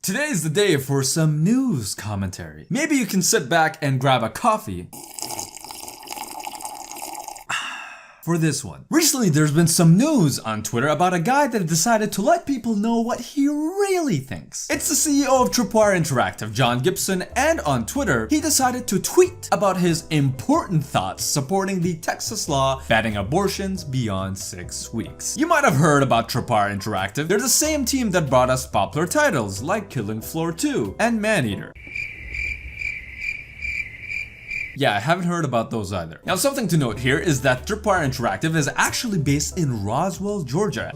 Today is the day for some news commentary. Maybe you can sit back and grab a coffee for this one. Recently, there's been some news on Twitter about a guy that decided to let people know what he really thinks. It's the CEO of Tripwire Interactive, John Gibson, and on Twitter, he decided to tweet about his important thoughts supporting the Texas law banning abortions beyond 6 weeks. You might have heard about Tripwire Interactive. They're the same team that brought us popular titles like Killing Floor 2 and Maneater. Yeah, I haven't heard about those either. Now, something to note here is that Tripwire Interactive is actually based in Roswell, Georgia.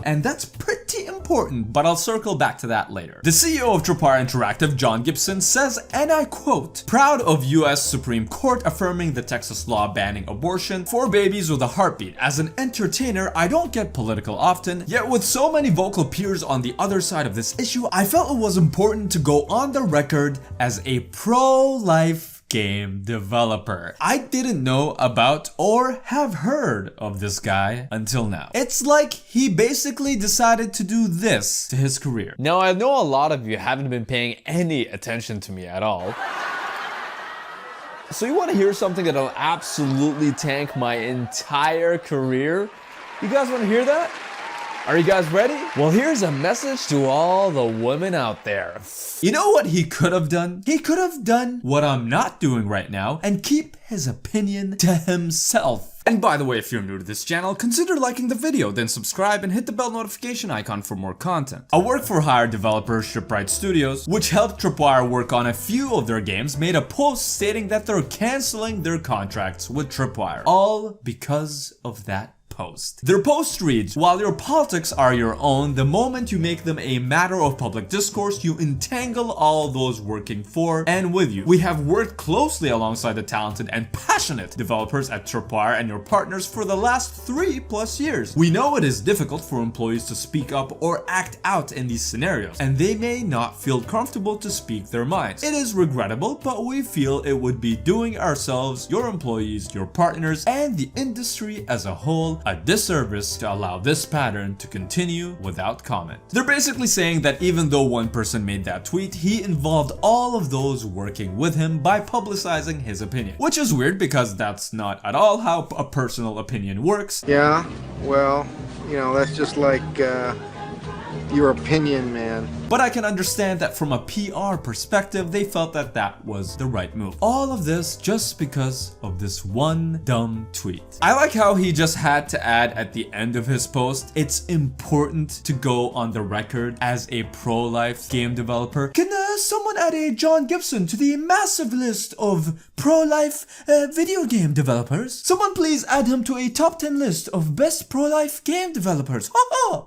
And that's pretty important, but I'll circle back to that later. The CEO of Tripwire Interactive, John Gibson, says, and I quote, "Proud of US Supreme Court affirming the Texas law banning abortion for babies with a heartbeat. As an entertainer, I don't get political often, yet with so many vocal peers on the other side of this issue, I felt it was important to go on the record as a pro-life game developer." I didn't know about or have heard of this guy until now. It's like he basically decided to do this to his career. Now, I know a lot of you haven't been paying any attention to me at all. So you want to hear something that'll absolutely tank my entire career? You guys want to hear that? Are you guys ready? Well, here's a message to all the women out there. You know what he could have done? He could have done what I'm not doing right now and keep his opinion to himself. And by the way, if you're new to this channel, consider liking the video, then subscribe and hit the bell notification icon for more content. A work-for-hire developer, Shipwright Studios, which helped Tripwire work on a few of their games, made a post stating that they're canceling their contracts with Tripwire. All because of that post. Their post reads, "While your politics are your own, the moment you make them a matter of public discourse, you entangle all those working for and with you. We have worked closely alongside the talented and passionate developers at Tripwire and your partners for the last 3+ years. We know it is difficult for employees to speak up or act out in these scenarios, and they may not feel comfortable to speak their minds. It is regrettable, but we feel it would be doing ourselves, your employees, your partners, and the industry as a whole a disservice to allow this pattern to continue without comment." They're basically saying that even though one person made that tweet, he involved all of those working with him by publicizing his opinion. Which is weird because that's not at all how a personal opinion works. Yeah, well, you know, that's just like your opinion, man. But I can understand that from a PR perspective, they felt that that was the right move. All of this just because of this one dumb tweet. I like how he just had to add at the end of his post, "It's important to go on the record as a pro-life game developer." Can someone add a John Gibson to the massive list of pro-life video game developers? Someone please add him to a top 10 list of best pro-life game developers.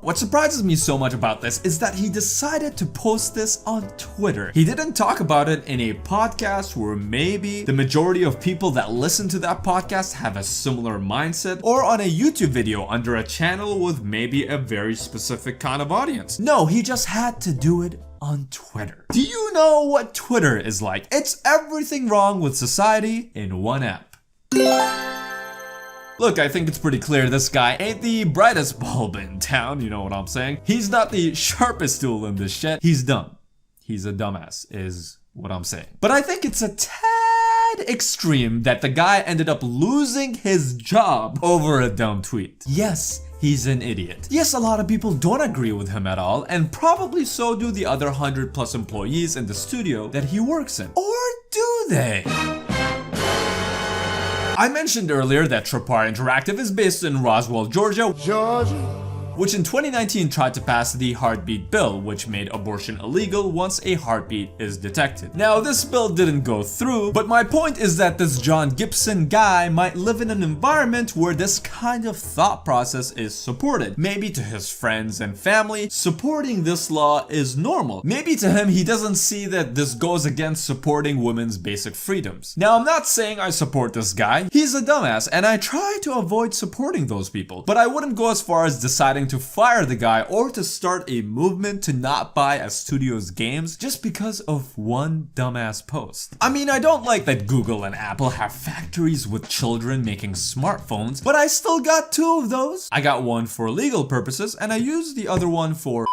What surprises me so much about this is that he decided to post this on Twitter. He didn't talk about it in a podcast where maybe the majority of people that listen to that podcast have a similar mindset, or on a YouTube video under a channel with maybe a very specific kind of audience. No, he just had to do it on Twitter. Do you know what Twitter is like? It's everything wrong with society in one app. Look, I think it's pretty clear this guy ain't the brightest bulb in town, you know what I'm saying? He's not the sharpest tool in this shit. He's dumb. He's a dumbass, is what I'm saying. But I think it's a tad extreme that the guy ended up losing his job over a dumb tweet. Yes, he's an idiot. Yes, a lot of people don't agree with him at all, and probably so do the other 100+ employees in the studio that he works in. Or do they? I mentioned earlier that Tripwire Interactive is based in Roswell, Georgia, which in 2019 tried to pass the heartbeat bill, which made abortion illegal once a heartbeat is detected. Now, this bill didn't go through, but my point is that this John Gibson guy might live in an environment where this kind of thought process is supported. Maybe to his friends and family, supporting this law is normal. Maybe to him, he doesn't see that this goes against supporting women's basic freedoms. Now, I'm not saying I support this guy. He's a dumbass, and I try to avoid supporting those people, but I wouldn't go as far as deciding to fire the guy or to start a movement to not buy a studio's games just because of one dumbass post. I mean, I don't like that Google and Apple have factories with children making smartphones, but I still got 2 of those. I got one for legal purposes and I used the other one for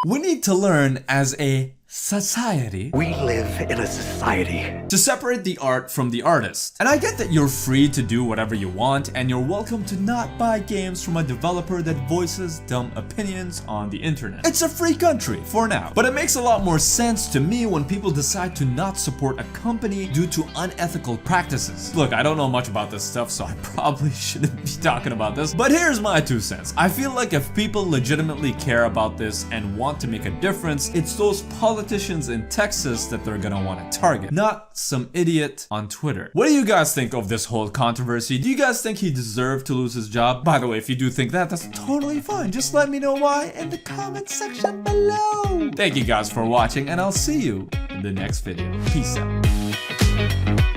We need to learn as a society. We live in a society. To separate the art from the artist. And I get that you're free to do whatever you want, and you're welcome to not buy games from a developer that voices dumb opinions on the internet. It's a free country, for now. But it makes a lot more sense to me when people decide to not support a company due to unethical practices. Look, I don't know much about this stuff, so I probably shouldn't be talking about this, but here's my 2 cents. I feel like if people legitimately care about this and want to make a difference, it's those politicians in Texas that they're gonna want to target, not some idiot on Twitter. What do you guys think of this whole controversy? Do you guys think he deserved to lose his job? By the way, if you do think that, that's totally fine. Just let me know why in the comment section below. Thank you guys for watching, and I'll see you in the next video. Peace out.